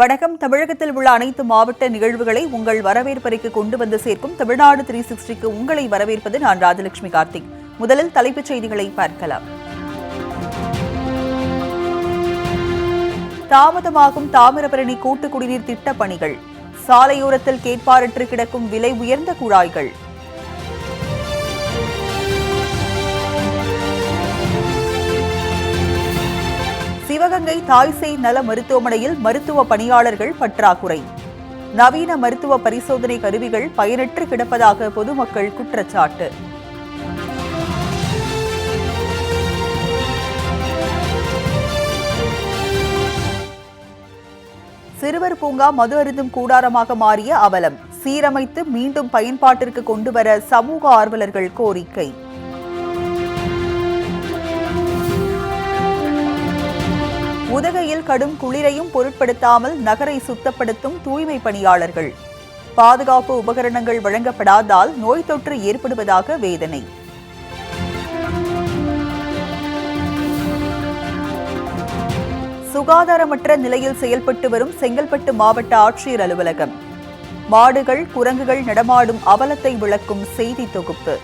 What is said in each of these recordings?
வணக்கம். தமிழகத்தில் உள்ள அனைத்து மாவட்ட நிகழ்வுகளை உங்கள் வரவேற்பறைக்கு கொண்டு வந்து சேர்க்கும் தமிழ்நாடு 360க்கு உங்களை வரவேற்பது நான் ராஜலட்சுமி கார்த்திக். முதலில் தலைப்புச் செய்திகளை பார்க்கலாம். தாமதமாகும் தாமிரபரணி கூட்டு குடிநீர் திட்ட பணிகள். சாலையோரத்தில் கேட்பாரற்று கிடக்கும் விலை உயர்ந்த குழாய்கள். சிவகங்கை தாய்சேய் நல மருத்துவமனையில் மருத்துவ பணியாளர்கள் பற்றாக்குறை. நவீன மருத்துவ பரிசோதனை கருவிகள் பயனற்று கிடப்பதாக பொதுமக்கள் குற்றச்சாட்டு. சிறுவர் பூங்கா மது அருந்தும் கூடாரமாக மாறிய அவலம். சீரமைத்து மீண்டும் பயன்பாட்டிற்கு கொண்டுவர சமூக ஆர்வலர்கள் கோரிக்கை. உதகையில் கடும் குளிரையும் பொருட்படுத்தாமல் நகரை சுத்தப்படுத்தும் தூய்மை பணியாளர்கள். பாதுகாப்பு உபகரணங்கள் வழங்கப்படாததால் நோய் தொற்று ஏற்படுவதாக வேதனை. சுகாதாரமற்ற நிலையில் செயல்பட்டு வரும் செங்கல்பட்டு மாவட்ட ஆட்சியர் அலுவலகம். மாடுகள் குரங்குகள் நடமாடும் அவலத்தை விளக்கும் செய்தி தொகுப்பு.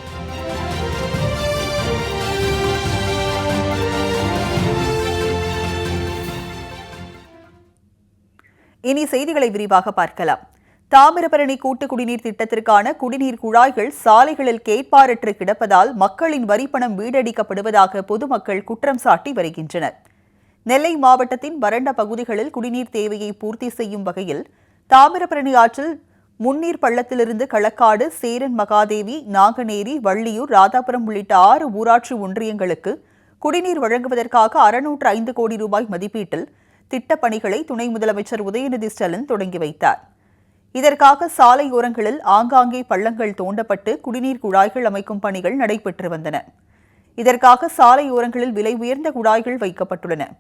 இனி செய்திகளை விரிவாக பார்க்கலாம். தாமிரபரணி கூட்டு குடிநீர் திட்டத்திற்கான குடிநீர் குழாய்கள் சாலைகளில் கேட்பாரற்று கிடப்பதால் மக்களின் வரிப்பணம் வீடடிக்கப்படுவதாக பொதுமக்கள் குற்றம் சாட்டி வருகின்றனர். நெல்லை மாவட்டத்தின் வறண்ட பகுதிகளில் குடிநீர் தேவையை பூர்த்தி செய்யும் வகையில் தாமிரபரணி ஆற்றில் முன்னீர் பள்ளத்திலிருந்து களக்காடு, சேரன் மகாதேவி, நாங்கநேரி, வள்ளியூர், ராதாபுரம் உள்ளிட்ட 6 ஊராட்சி ஒன்றியங்களுக்கு குடிநீர் வழங்குவதற்காக 605 கோடி ரூபாய் மதிப்பீட்டில் திட்டப்பணிகளை துணை முதலமைச்சர் உதயநிதி ஸ்டாலின் தொடங்கி வைத்தார். இதற்காக சாலையோரங்களில் ஆங்காங்கே பள்ளங்கள் தோண்டப்பட்டு குடிநீர் குழாய்கள் அமைக்கும் பணிகள் நடைபெற்று வந்தன. இதற்காக சாலையோரங்களில் விலை உயர்ந்த குழாய்கள் வைக்கப்பட்டுள்ளன.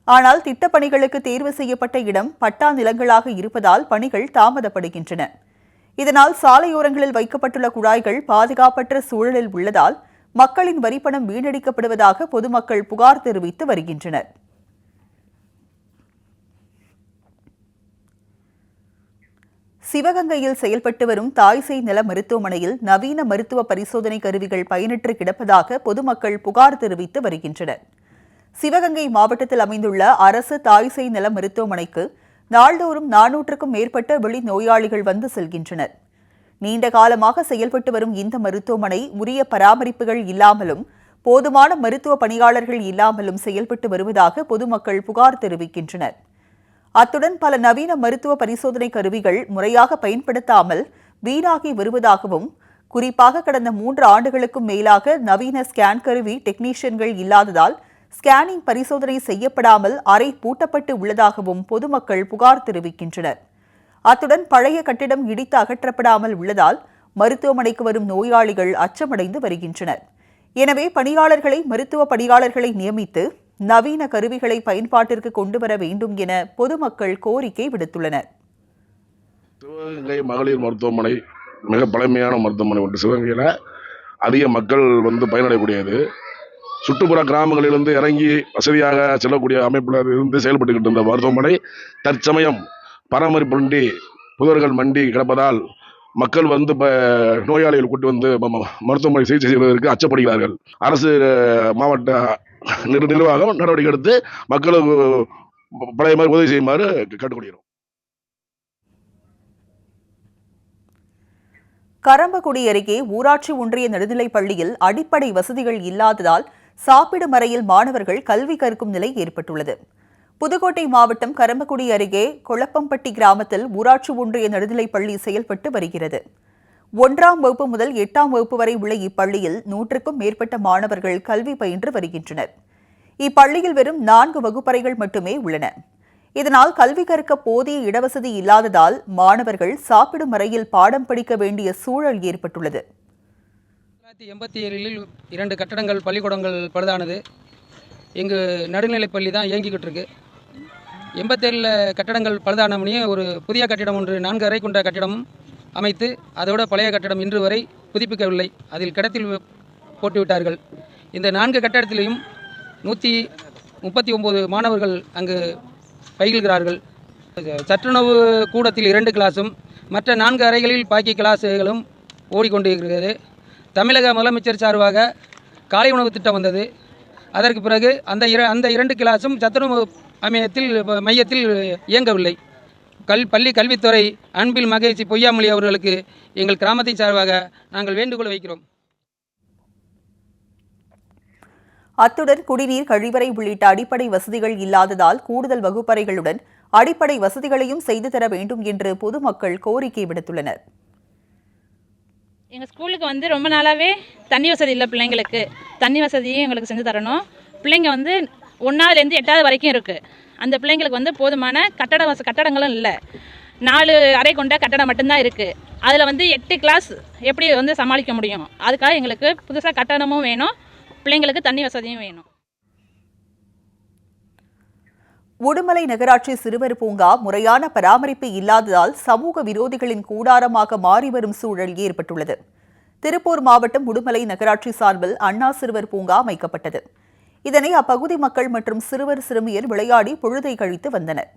ஆனால் திட்டப்பணிகளுக்கு தேர்வு செய்யப்பட்ட இடம் பட்டா நிலங்களாக இருப்பதால் பணிகள் தாமதப்படுகின்றன. இதனால் சாலையோரங்களில் வைக்கப்பட்டுள்ள குழாய்கள் பாதுகாப்பற்ற சூழலில் உள்ளதால் மக்களின் வரிப்பணம் வீணடிக்கப்படுவதாக பொதுமக்கள் புகார் தெரிவித்து வருகின்றனர். சிவகங்கையில் செயல்பட்டு வரும் தாய்சேய் நல மருத்துவமனையில் நவீன மருத்துவ பரிசோதனை கருவிகள் பயனற்று கிடப்பதாக பொதுமக்கள் புகார் தெரிவித்து வருகின்றனர். சிவகங்கை மாவட்டத்தில் அமைந்துள்ள அரசு தாய்சேய் நல மருத்துவமனைக்கு நாள்தோறும் 400க்கும் மேற்பட்ட வெளி நோயாளிகள் வந்து செல்கின்றனர். நீண்ட காலமாக செயல்பட்டு வரும் இந்த மருத்துவமனை உரிய பராமரிப்புகள் இல்லாமலும் போதுமான மருத்துவ பணியாளர்கள் இல்லாமலும் செயல்பட்டு வருவதாக பொதுமக்கள் புகார் தெரிவிக்கின்றனர். அத்துடன் பல நவீன மருத்துவ பரிசோதனை கருவிகள் முறையாக பயன்படுத்தாமல் வீணாகி வருவதாகவும், குறிப்பாக கடந்த 3 ஆண்டுகளுக்கும் மேலாக நவீன ஸ்கேன் கருவி டெக்னீஷியன்கள் இல்லாததால் ஸ்கேனிங் பரிசோதனை செய்யப்படாமல் அறை பூட்டப்பட்டு உள்ளதாகவும் பொதுமக்கள் புகார் தெரிவிக்கின்றனர். அத்துடன் பழைய கட்டிடம் இடித்து அகற்றப்படாமல் உள்ளதால் மருத்துவமனைக்கு வரும் நோயாளிகள் அச்சமடைந்து வருகின்றனர். எனவே பணியாளர்களை மருத்துவ பணியாளர்களை நியமித்து நவீன கருவிகளை பயன்பாட்டிற்கு கொண்டு வர வேண்டும் என பொதுமக்கள் கோரிக்கை விடுத்துள்ளனர். சிவகங்கை மகளிர் மருத்துவமனை மிக பழமையான மருத்துவமனை ஒன்று. சிவகங்கையில் அதிக மக்கள் பயனடையக்கூடியது. சுற்றுப்புற கிராமங்களிலிருந்து இறங்கி வசதியாக செல்லக்கூடிய அமைப்பில் இருந்து செயல்பட்டுக்கிட்டு இருந்த மருத்துவமனை தற்சமயம் பராமரிப்பின்றி புதர்கள் மண்டி கிடப்பதால் மக்கள் இப்போ நோயாளிகள் கூட்டி வந்து மருத்துவமனை சிகிச்சை செய்வதற்கு அச்சப்படுகிறார்கள். அரசு மாவட்ட நிர்வாகம் நடவடிக்கை எடுத்து மக்களுக்கு பழைய மாதிரி உதவி செய்யுமாறு கேட்டுக்கொள்கிறோம். கரம்பக்குடி அருகே ஊராட்சி ஒன்றிய நடுநிலைப் பள்ளியில் அடிப்படை வசதிகள் இல்லாததால் சாப்பிடும் அறையில் மாணவர்கள் கல்வி கற்கும் நிலை ஏற்பட்டுள்ளது. புதுக்கோட்டை மாவட்டம் கரம்பக்குடி அருகே கொளப்பம்பட்டி கிராமத்தில் ஊராட்சி ஒன்றிய நடுநிலைப் பள்ளி செயல்பட்டு வருகிறது. 1ஆம் வகுப்பு முதல் 8ஆம் வகுப்பு வரை உள்ள இப்பள்ளியில் 100க்கும் மேற்பட்ட மாணவர்கள் கல்வி பயின்று வருகின்றனர். இப்பள்ளியில் வெறும் 4 வகுப்பறைகள் மட்டுமே உள்ளன. இதனால் கல்வி கற்க போதிய இடவசதி இல்லாததால் மாணவர்கள் சாப்பிடும் அறையில் பாடம் படிக்க வேண்டிய சூழல் ஏற்பட்டுள்ளது. 1987இல் 2 கட்டடங்கள் பள்ளிக்கூடங்கள் பழுதானது. இங்கு நடுநிலைப்பள்ளி தான் இயங்கிக்கிட்டு இருக்கு. 87 கட்டடங்கள் பழுதானமனே ஒரு புதிய கட்டிடம் ஒன்று 4 அறை கொண்ட கட்டிடம் அமைத்து அதோட பழைய கட்டடம் இன்று வரை புதுப்பிக்கவில்லை. அதில் கிடத்தில் போட்டுவிட்டார்கள். இந்த 4 கட்டடத்திலையும் 139 மாணவர்கள் அங்கு பயில்கிறார்கள். சத்துணவு கூடத்தில் 2 கிளாஸும் மற்ற 4 அறைகளில் பாக்கி கிளாஸுகளும் ஓடிக்கொண்டிருக்கிறது. தமிழக முதலமைச்சர் சார்பாக காலை உணவு திட்டம் வந்தது. அதற்கு பிறகு அந்த 2 கிளாஸும் சத்துணவு மையத்தில் இயங்கவில்லை. பள்ளி கல்வித்துறை அன்பில் மகேஷ் பொய்யாமொழி அவர்களுக்கு எங்கள் கிராமத்தை சார்பாக நாங்கள் வேண்டுகோள் வைக்கிறோம். அத்துடன் குடிநீர், கழிவறை உள்ளிட்ட அடிப்படை வசதிகள் இல்லாததால் கூடுதல் வகுப்பறைகளுடன் அடிப்படை வசதிகளையும் செய்து தர வேண்டும் என்று பொதுமக்கள் கோரிக்கை விடுத்துள்ளனர். எங்கள் ஸ்கூலுக்கு ரொம்ப நாளாகவே தண்ணி வசதி இல்லை. பிள்ளைங்களுக்கு தண்ணி வசதியும் எங்களுக்கு செஞ்சு தரணும். பிள்ளைங்க 1ஆவதுலேருந்து 8ஆவது வரைக்கும் இருக்குது. அந்த பிள்ளைங்களுக்கு போதுமான கட்டடங்களும் இல்லை. 4 அறை கொண்ட கட்டடம் மட்டும்தான் இருக்குது. அதில் 8 கிளாஸ் எப்படி சமாளிக்க முடியும்? அதுக்காக எங்களுக்கு புதுசாக கட்டடமும் வேணும், பிள்ளைங்களுக்கு தண்ணி வசதியும் வேணும். உடுமலை நகராட்சி சிறுவர் பூங்கா முறையான பராமரிப்பு இல்லாததால் சமூக விரோதிகளின் கூடாரமாக மாறி வரும் சூழல் ஏற்பட்டுள்ளது. திருப்பூர் மாவட்டம் உடுமலை நகராட்சி சார்பில் அண்ணா சிறுவர் பூங்கா அமைக்கப்பட்டது. இதனை அப்பகுதி மக்கள் மற்றும் சிறுவர் சிறுமியர் விளையாடி பொழுதை கழித்து வந்தனர்.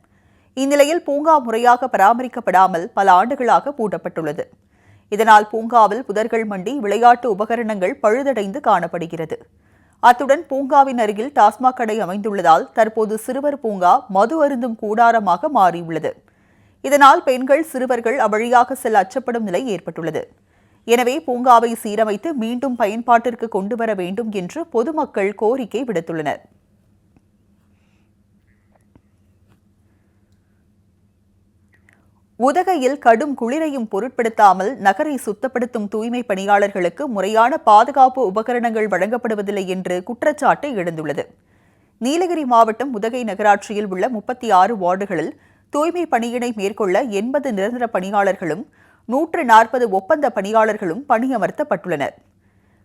இந்நிலையில் பூங்கா முறையாக பராமரிக்கப்படாமல் பல ஆண்டுகளாக பூட்டப்பட்டுள்ளது. இதனால் பூங்காவில் புதர்கள் மண்டி விளையாட்டு உபகரணங்கள் பழுதடைந்து காணப்படுகிறது. அத்துடன் பூங்காவின் அருகில் டாஸ்மாக் கடை அமைந்துள்ளதால் தற்போது சிறுவர் பூங்கா மது அருந்தும் கூடாரமாக மாறியுள்ளது. இதனால் பெண்கள், சிறுவர்கள் அவ்வழியாக செல்ல அச்சப்படும் நிலை ஏற்பட்டுள்ளது. எனவே பூங்காவை சீரமைத்து மீண்டும் பயன்பாட்டிற்கு கொண்டு வர வேண்டும் என்று பொதுமக்கள் கோரிக்கை விடுத்துள்ளனர். உதகையில் கடும் குளிரையும் பொருட்படுத்தாமல் நகரை சுத்தப்படுத்தும் தூய்மை பணியாளர்களுக்கு முறையான பாதுகாப்பு உபகரணங்கள் வழங்கப்படுவதில்லை என்று குற்றச்சாட்டு எழுந்துள்ளது. நீலகிரி மாவட்டம் உதகை நகராட்சியில் உள்ள 36 வார்டுகளில் தூய்மை பணியினை மேற்கொள்ள 80 நிரந்தர பணியாளர்களும் 140 ஒப்பந்த பணியாளர்களும் பணியமர்த்தப்பட்டுள்ளனர்.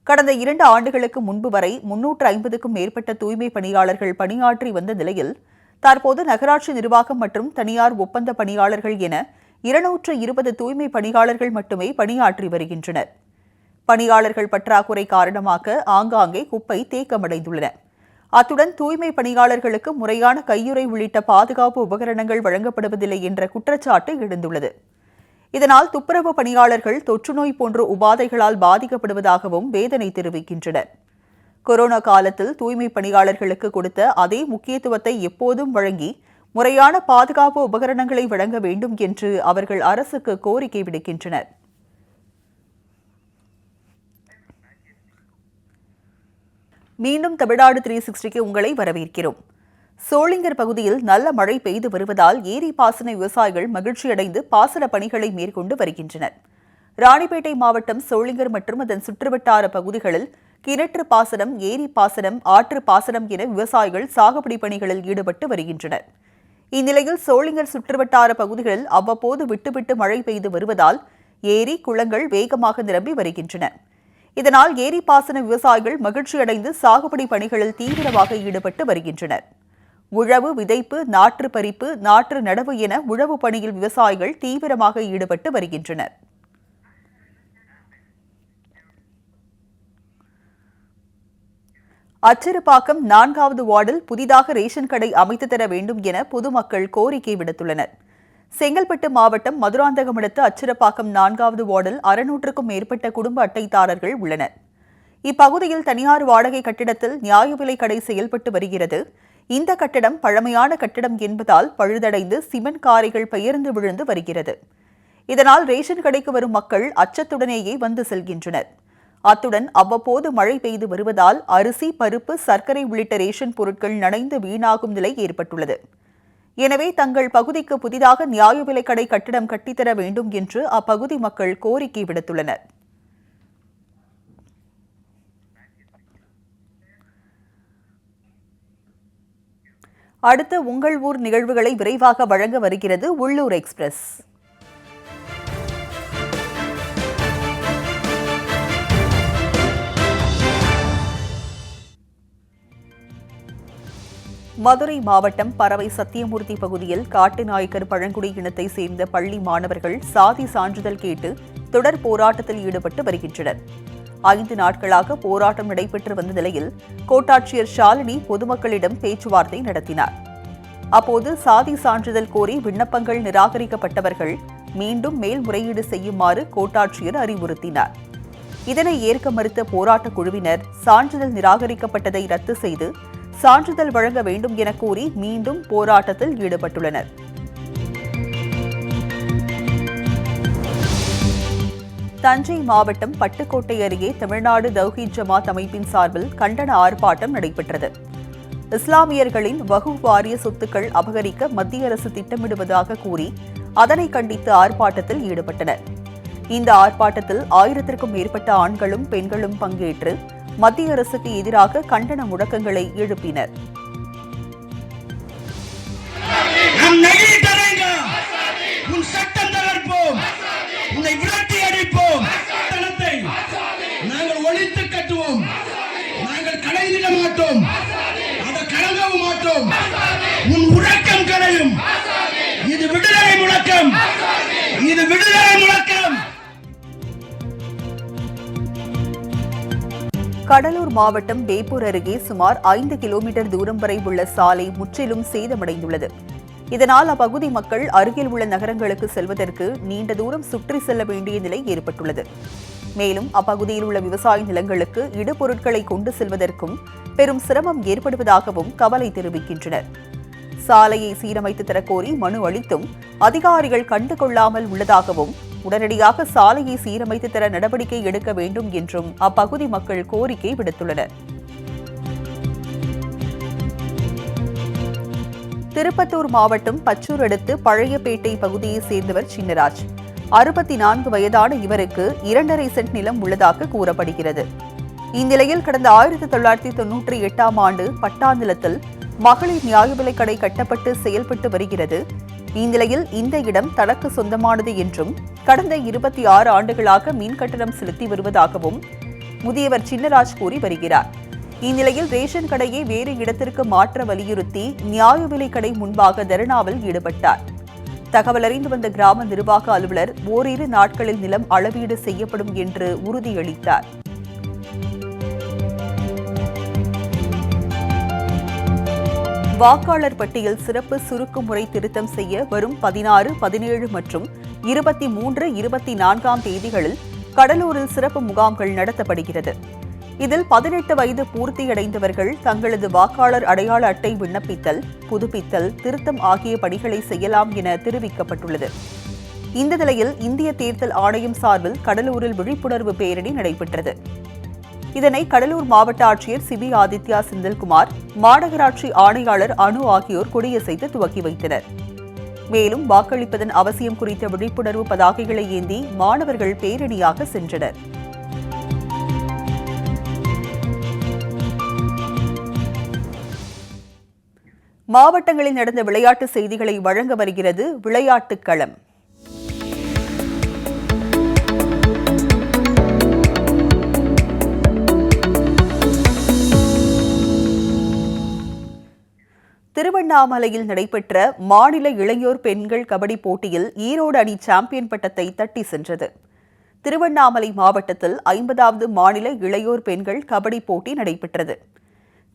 கடந்த 2 ஆண்டுகளுக்கு முன்பு வரை 350க்கும் மேற்பட்ட தூய்மை பணியாளர்கள் பணியாற்றி வந்த நிலையில் தற்போது நகராட்சி நிர்வாகம் மற்றும் தனியார் ஒப்பந்த பணியாளர்கள் என 220 தூய்மை பணியாளர்கள் மட்டுமே பணியாற்றி வருகின்றனர். பணியாளர்கள் பற்றாக்குறை காரணமாக ஆங்காங்கே குப்பை தேக்கமடைந்துள்ளன. அத்துடன் தூய்மை பணியாளர்களுக்கு முறையான கையுறை உள்ளிட்ட பாதுகாப்பு உபகரணங்கள் வழங்கப்படுவதில்லை என்ற குற்றச்சாட்டு எழுந்துள்ளது. இதனால் துப்புரவு பணியாளர்கள் தொற்றுநோய் போன்ற உபாதைகளால் பாதிக்கப்படுவதாகவும் வேதனை தெரிவிக்கின்றனர். கொரோனா காலத்தில் தூய்மை பணியாளர்களுக்கு கொடுத்த அதே முக்கியத்துவத்தை எப்போதும் வழங்கி முறையான பாதுகாப்பு உபகரணங்களை வழங்க வேண்டும் என்று அவர்கள் அரசுக்கு கோரிக்கை விடுக்கின்றனர். மீண்டும் தமிழ்நாடு 360க்கு உங்களை வரவேற்கிறோம். சோளிங்கர் பகுதியில் நல்ல மழை பெய்து வருவதால் ஏரி பாசன விவசாயிகள் மகிழ்ச்சியடைந்து பாசன பணிகளை மேற்கொண்டு வருகின்றனர். ராணிப்பேட்டை மாவட்டம் சோளிங்கர் மற்றும் அதன் சுற்றுவட்டார பகுதிகளில் கிணற்று பாசனம், ஏரி பாசனம், ஆற்று பாசனம் என விவசாயிகள் சாகுபடி பணிகளில் ஈடுபட்டு வருகின்றனர். இந்நிலையில் சோளிங்கர் சுற்றுவட்டார பகுதிகளில் அவ்வப்போது விட்டுவிட்டு மழை பெய்து வருவதால் ஏரி, குளங்கள் வேகமாக நிரம்பி வருகின்றன. இதனால் ஏரி பாசன விவசாயிகள் மகிழ்ச்சியடைந்து சாகுபடி பணிகளில் தீவிரமாக ஈடுபட்டு வருகின்றனர். உழவு, விதைப்பு, நாற்று பறிப்பு, நாற்று நடவு என உழவு பணியில் விவசாயிகள் தீவிரமாக ஈடுபட்டு வருகின்றனர். அச்சிறுபாக்கம் 4வது வார்டில் புதிதாக ரேஷன் கடை அமைத்து தர வேண்டும் என பொதுமக்கள் கோரிக்கை விடுத்துள்ளனர். செங்கல்பட்டு மாவட்டம் மதுராந்தகம் அடுத்த அச்சிறுபாக்கம் 4வது வார்டில் 600க்கும் மேற்பட்ட குடும்ப அட்டைதாரர்கள் உள்ளனர். இப்பகுதியில் தனியார் வாடகை கட்டிடத்தில் நியாய விலை கடை செயல்பட்டு வருகிறது. இந்த கட்டடம் பழமையான கட்டடம் என்பதால் பழுதடைந்து சிமெண்ட் காரைகள் பெயர்ந்து விழுந்து வருகிறது. இதனால் ரேஷன் கடைக்கு வரும் மக்கள் அச்சத்துடனேயே வந்து செல்கின்றனர். அத்துடன் அவ்வப்போது மழை பெய்து வருவதால் அரிசி, பருப்பு, சர்க்கரை உள்ளிட்ட ரேஷன் பொருட்கள் நனைந்து வீணாகும் நிலை ஏற்பட்டுள்ளது. எனவே தங்கள் பகுதிக்கு புதிதாக நியாய விலை கடை கட்டிடம் கட்டித்தர வேண்டும் என்று அப்பகுதி மக்கள் கோரிக்கை விடுத்துள்ளனர். அடுத்து உங்கள் ஊர் நிகழ்வுகளை விரைவாக வழங்க வருகிறது உள்ளூர் எக்ஸ்பிரஸ். மதுரை மாவட்டம் பரவை சத்தியமூர்த்தி பகுதியில் காட்டுநாயக்கர் பழங்குடி இனத்தை சேர்ந்த பள்ளி மாணவர்கள் சாதி சான்றிதழ் கேட்டு தொடர் போராட்டத்தில் ஈடுபட்டு வருகின்றனர். 5 நாட்களாக போராட்டம் நடைபெற்று வந்த நிலையில் கோட்டாட்சியர் ஷாலினி பொதுமக்களிடம் பேச்சுவார்த்தை நடத்தினார். அப்போது சாதி சான்றிதழ் கோரி விண்ணப்பங்கள் நிராகரிக்கப்பட்டவர்கள் மீண்டும் மேல்முறையீடு செய்யுமாறு கோட்டாட்சியர் அறிவுறுத்தினார். இதனை ஏற்க மறுத்த போராட்டக் குழுவினர் சான்றிதழ் நிராகரிக்கப்பட்டதை ரத்து செய்து சான்றிதழ் வழங்க வேண்டும் என கூறி மீண்டும் போராட்டத்தில் ஈடுபட்டுள்ளனர். தஞ்சை மாவட்டம் பட்டுக்கோட்டை அருகே தமிழ்நாடு தௌஹீத் ஜமாத் அமைப்பின் சார்பில் கண்டன ஆர்ப்பாட்டம் நடைபெற்றது. இஸ்லாமியர்களின் வக்ஃப் வாரிய சொத்துக்கள் அபகரிக்க மத்திய அரசு திட்டமிடுவதாக கூறி அதனை கண்டித்து ஆர்ப்பாட்டத்தில் ஈடுபட்டனர். இந்த ஆர்ப்பாட்டத்தில் 1000க்கும் மேற்பட்ட ஆண்களும் பெண்களும் பங்கேற்று மத்திய அரசுக்கு எதிராக கண்டன முழக்கங்களை எழுப்பினர். நாங்கள் ஒழித்து கட்டுவோம், நாங்கள் கலைந்திட மாட்டோம், அதை கலங்கவும் மாட்டோம். உன் முழக்கம் கலையும். இது விடுதலை முழக்கம், இது விடுதலை முழக்கம். கடலூர் மாவட்டம் வேப்பூர் அருகே சுமார் 5 கிலோமீட்டர் தூரம் வரை உள்ள சாலை முற்றிலும் சேதமடைந்துள்ளது. இதனால் அப்பகுதி மக்கள் அருகில் உள்ள நகரங்களுக்கு செல்வதற்கு நீண்ட தூரம் சுற்றி செல்ல வேண்டிய நிலை ஏற்பட்டுள்ளது. மேலும் அப்பகுதியில் உள்ள விவசாய நிலங்களுக்கு இடுபொருட்களை கொண்டு செல்வதற்கும் பெரும் சிரமம் ஏற்படுவதாகவும் கவலை தெரிவிக்கின்றனர். சாலையை சீரமைத்து தரக்கோரி மனு அளித்தும் அதிகாரிகள் கண்டுகொள்ளாமல் உள்ளதாகவும் உடனடியாக சாலையை சீரமைத்து தர நடவடிக்கை எடுக்க வேண்டும் என்றும் அப்பகுதி மக்கள் கோரிக்கை விடுத்துள்ளனர். திருப்பத்தூர் மாவட்டம் பச்சூர் அடுத்து பழையப்பேட்டை பகுதியைச் சேர்ந்தவர் சின்னராஜ். 64 வயதான இவருக்கு 2.5 சென்ட் நிலம் உள்ளதாக கூறப்படுகிறது. இந்நிலையில் கடந்த 1998ஆம் ஆண்டு பட்டா நிலத்தில் மகளிர் நியாய விலைக் கடை கட்டப்பட்டு செயல்பட்டு வருகிறது. இந்நிலையில் இந்த இடம் தனக்கு சொந்தமானது என்றும் கடந்த 26 ஆண்டுகளாக மின் கட்டணம் செலுத்தி வருவதாகவும் முதியவர் சின்னராஜ் கூறி வருகிறார். இந்நிலையில் ரேஷன் கடையை வேறு இடத்திற்கு மாற்ற வலியுறுத்தி நியாய விலைக் கடை முன்பாக தர்ணாவில் ஈடுபட்டார். தகவல் அறிந்து வந்த கிராம நிர்வாக அலுவலர் ஓரிரு நாட்களில் நிலம் அளவீடு செய்யப்படும் என்று உறுதியளித்தார். வாக்காளர் பட்டியல் சிறப்பு சுருக்கு முறை திருத்தம் செய்ய வரும் 16, 17 மற்றும் 23, 24ஆம் தேதிகளில் கடலூரில் சிறப்பு முகாம்கள் நடத்தப்படுகிறது. இதில் 18 வயது பூர்த்தியடைந்தவர்கள் தங்களது வாக்காளர் அடையாள அட்டை விண்ணப்பித்தல், புதுப்பித்தல், திருத்தம் ஆகிய பணிகளை செய்யலாம் என தெரிவிக்கப்பட்டுள்ளது. இந்த நிலையில் இந்திய தேர்தல் ஆணையம் சார்பில் கடலூரில் விழிப்புணர்வு பேரணி நடைபெற்றது. இதனை கடலூர் மாவட்ட ஆட்சியர் சிபி ஆதித்யா செந்தில்குமார், மாநகராட்சி ஆணையாளர் அனு ஆகியோர் கொடியசைத்து துவக்கி வைத்தனர். மேலும் வாக்களிப்பதன் அவசியம் குறித்த விழிப்புணர்வு பதாகைகளை ஏந்தி மாணவர்கள் பேரணியாக சென்றனர். மாவட்டங்களில் நடந்த விளையாட்டு செய்திகளை வழங்க வருகிறது விளையாட்டுக் களம். திருவண்ணாமலையில் நடைபெற்ற மாநில இளையோர் பெண்கள் கபடி போட்டியில் ஈரோடு அணி சாம்பியன் பட்டத்தை தட்டி சென்றது. திருவண்ணாமலை மாவட்டத்தில் 50வது மாநில இளையோர் பெண்கள் கபடி போட்டி நடைபெற்றது.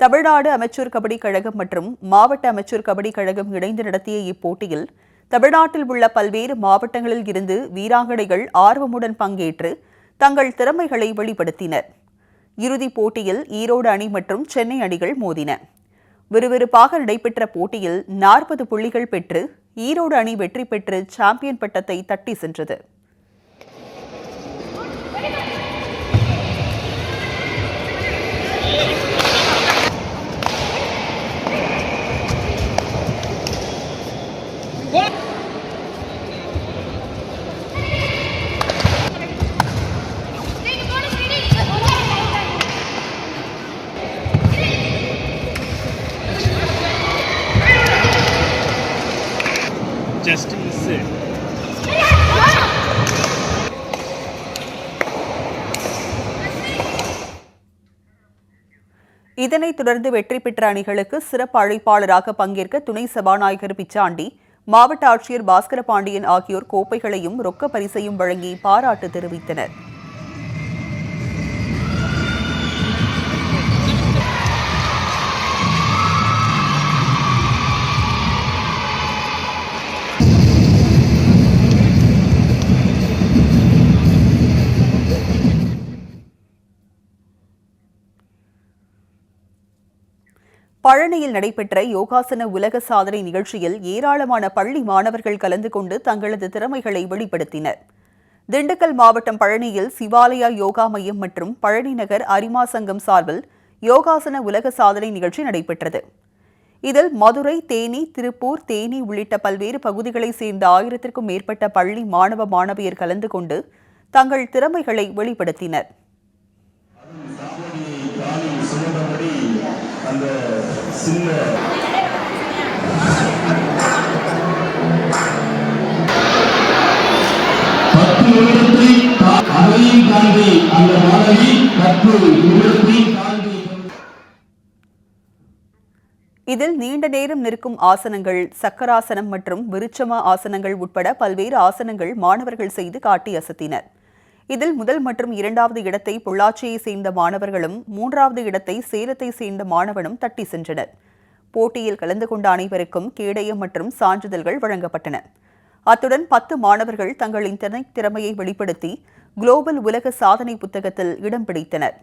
தமிழ்நாடு அமைச்சர் கபடி கழகம் மற்றும் மாவட்ட அமைச்சர் கபடி கழகம் இணைந்து நடத்திய இப்போட்டியில் தமிழ்நாட்டில் உள்ள பல்வேறு மாவட்டங்களில் இருந்து வீராங்கனைகள் ஆர்வமுடன் பங்கேற்று தங்கள் திறமைகளை வெளிப்படுத்தினர். இறுதிப் போட்டியில் ஈரோடு அணி மற்றும் சென்னை அணிகள் மோதின. விறுவிறுப்பாக நடைபெற்ற போட்டியில் 40 புள்ளிகள் பெற்று ஈரோடு அணி வெற்றி பெற்று சாம்பியன் பட்டத்தை தட்டி சென்றது. Just miss it. இதனைத் தொடர்ந்து வெற்றி பெற்ற அணிகளுக்கு சிறப்பு அழைப்பாளராக பங்கேற்க துணை சபாநாயகர் பிச்சாண்டி, மாவட்ட ஆட்சியர் பாஸ்கர பாண்டியன் ஆகியோர் கோப்பைகளையும் ரொக்க பரிசையும் வழங்கி பாராட்டு தெரிவித்தனர். பழனியில் நடைபெற்ற யோகாசன உலக சாதனை நிகழ்ச்சியில் ஏராளமான பள்ளி மாணவர்கள் கலந்து கொண்டு தங்களது திறமைகளை வெளிப்படுத்தினர். திண்டுக்கல் மாவட்டம் பழனியில் சிவாலயா யோகா மையம் மற்றும் பழனி நகர் அரிமா சங்கம் சார்பில் யோகாசன உலக சாதனை நிகழ்ச்சி நடைபெற்றது. இதில் மதுரை, தேனி, திருப்பூர், தேனி உள்ளிட்ட பல்வேறு பகுதிகளைச் சேர்ந்த 1000க்கும் மேற்பட்ட பள்ளி மாணவ மாணவியர் கலந்து கொண்டு தங்கள் திறமைகளை வெளிப்படுத்தினர். இதில் நீண்ட நேரம் நிற்கும் ஆசனங்கள், சக்கராசனம் மற்றும் விருட்சம ஆசனங்கள் உட்பட பல்வேறு ஆசனங்கள் மாணவர்கள் செய்து காட்டி அசத்தினர். இதில் முதல் மற்றும் 2வது இடத்தை பொள்ளாச்சியை சேர்ந்த மாணவர்களும் 3வது இடத்தை சேலத்தை சேர்ந்த மாணவனும் தட்டி சென்றனர். போட்டியில் கலந்து கொண்ட அனைவருக்கும் கேடயம் மற்றும் சான்றிதழ்கள் வழங்கப்பட்டன. அத்துடன் 10 மாணவர்கள் தங்களின் திறமையை வெளிப்படுத்தி குளோபல் உலக சாதனை புத்தகத்தில் இடம் பிடித்தனர்.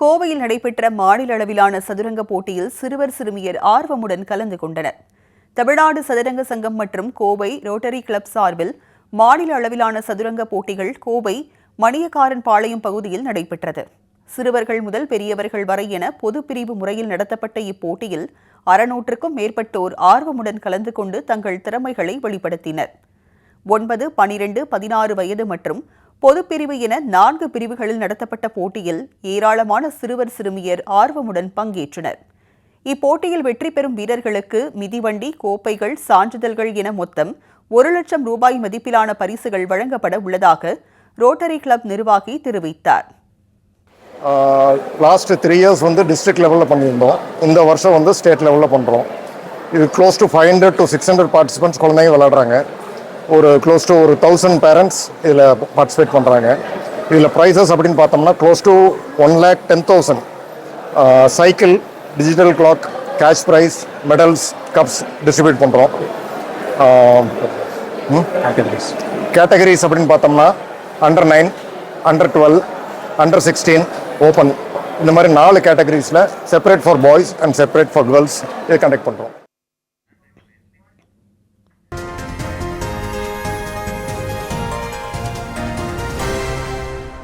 கோவையில் நடைபெற்ற மாநில அளவிலான சதுரங்க போட்டியில் சிறுவர் சிறுமியர் ஆர்வமுடன் கலந்து கொண்டனர். தமிழ்நாடு சதுரங்க சங்கம் மற்றும் கோவை ரோட்டரி கிளப் சார்பில் மாநில அளவிலான சதுரங்க போட்டிகள் கோவை மணியக்காரன் பாளையம் பகுதியில் நடைபெற்றது. சிறுவர்கள் முதல் பெரியவர்கள் வரை என பொது பிரிவு முறையில் நடத்தப்பட்ட இப்போட்டியில் 600க்கும் மேற்பட்டோர் ஆர்வமுடன் கலந்து கொண்டு தங்கள் திறமைகளை வெளிப்படுத்தினர். 9, 12, 16 வயது மற்றும் பொதுப்பிரிவு என 4 பிரிவுகளில் நடத்தப்பட்ட போட்டியில் ஏராளமான சிறுவர் சிறுமியர் ஆர்வமுடன் பங்கேற்றனர். இப்போட்டியில் வெற்றி பெறும் வீரர்களுக்கு மிதிவண்டி, கோப்பைகள், சான்றிதழ்கள் என மொத்தம் 1 லட்சம் ரூபாய் மதிப்பிலான பரிசுகள் வழங்கப்பட உள்ளதாக ரோட்டரி கிளப் நிர்வாகி தெரிவித்தார். லாஸ்ட் 3 இயர்ஸ் டிஸ்ட்ரிக்ட் லெவலில் பண்ணியிருந்தோம். இந்த வருஷம் ஸ்டேட் லெவலில் பண்ணுறோம். இது க்ளோஸ் டு 500 to 600 பார்ட்டிசிபென்ட்ஸ் குழந்தைங்க விளையாடுறாங்க. க்ளோஸ் டு 1000 பேரண்ட்ஸ் இதில் பார்ட்டிசிபேட் பண்ணுறாங்க. இதில் ப்ரைஸஸ் அப்படின்னு பார்த்தோம்னா close to 1,10,000 cycle, digital clock, cash prize, medals, cups distribute பண்ணுறோம். கேட்டகரிஸ் அப்படின்னு பார்த்தோம்னா Under 9, Under 12, Under 16, ஓப்பன், இந்த மாதிரி 4 கேட்டகரிஸில் separate for boys and separate for girls இதை கண்டக்ட் பண்ணுறோம்.